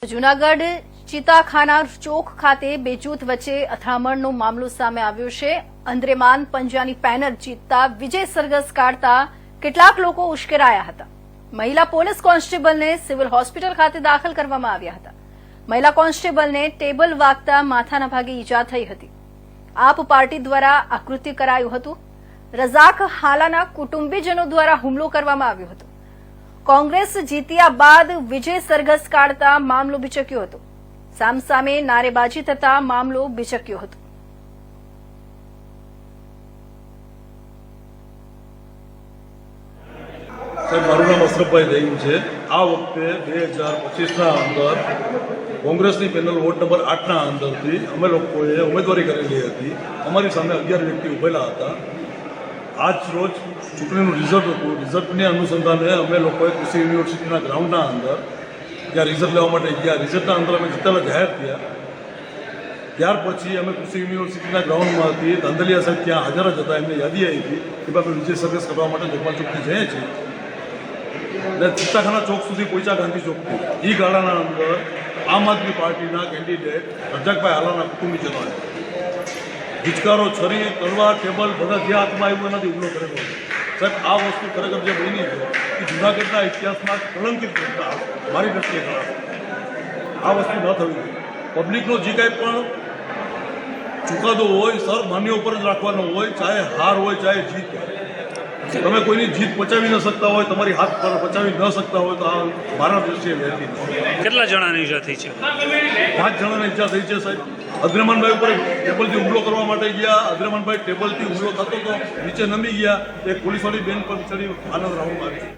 જૂનાગઢ ચિતાખાના ચોક ખાતે બે જૂથ વચ્ચે અથડામણનો મામલો સામે આવ્યો છે। અંદ્રેમાન પંજાની પેનલ જીતતા વિજય સરઘસ કાઢતા કેટલાક લોકો ઉશ્કેરાયા હતા। મહિલા પોલીસ કોન્સ્ટેબલને સિવિલ હોસ્પિટલ ખાતે દાખલ કરવામાં આવ્યા હતા। મહિલા કોન્સ્ટેબલને ટેબલ વાગતા માથાના ભાગે ઈજા થઈ હતી। આપ પાર્ટી દ્વારા આ કૃત્ય કરાયું હતું। રઝાક હાલાના કુટુંબીજનો દ્વારા હુમલો કરવામાં આવ્યો હતો। કોંગ્રેસ જીત્યા બાદ વિજય સરઘસ કાઢતા મામલો બિચક્યો હતો। સામસામે નારેબાજી થતા મામલો બિચક્યો હતો। મારું નામ અશરફભાઈ રહીમ છે। આ વખતે 2025ના અંદર કોંગ્રેસની પેનલ વોર્ડ નંબર 8ના અંદરથી અમે લોકોએ ઉમેદવારી કરેલી હતી। અમારી સામે 11 વ્યક્તિ ઉભેલા હતા। આજ રોજ ચૂંટણીનું રિઝલ્ટ હતું। રિઝલ્ટની અનુસંધાને અમે લોકોએ કૃષિ યુનિવર્સિટીના ગ્રાઉન્ડના અંદર ત્યાં રિઝલ્ટ લેવા માટે ગયા। રિઝલ્ટના અંદર અમે જીતેલા જાહેર થયા। ત્યાર પછી અમે કૃષિ યુનિવર્સિટીના ગ્રાઉન્ડમાંથી ધાંધલિયા સાહેબ ત્યાં હાજર જ હતા। એમને યાદી આવી હતી કે આપણે વિજય સરઘસ કરવા માટે લોકપાલ ચોકથી જઈએ છીએ અને ચિત્તાખાના ચોક સુધી પહોંચ્યા ગાંધી ચોકથી। એ ગાળાના અંદર આમ આદમી પાર્ટીના કેન્ડિડેટ રજાકભાઈ હાલાના કુટુંબીજનો હિચકારો, છરી, તલવાર, ટેબલ બધા જે હાથમાં આવ્યું એનાથી હુમલો કરેલો છે। સાહેબ, આ વસ્તુ ખરેખર જે બની છે એ જૂનાગઢના ઇતિહાસમાં કલંકિત ઘટના મારી દ્રષ્ટિએ ખરાબ। આ વસ્તુ ન થવી જોઈએ। પબ્લિકનો જે કાંઈ પણ ચુકાદો હોય સર માન્ય ઉપર જ રાખવાનો હોય, ચાહે હાર હોય ચાહે જીત હોય। તમે કોઈની જીત પચાવી ન શકતા હોય, તમારી હાથ પર પચાવી ન શકતા હોય તો આ મારા દ્રષ્ટિએ વ્યાજબી નથી। કેટલા જણાની ઈજા થઈ છે? 5 જણાને ઈજા થઈ છે સાહેબ। અદ્રેમાનભાઈ ઉપર ટેબલથી હુમલો કરવા માટે ગયા। અદ્રેમાનભાઈ ટેબલથી હુમલો થતો હતો, નીચે નમી ગયા। એક પોલીસવાળી બેન પર ચડી આનંદ રાઉન્ડમાં આવી।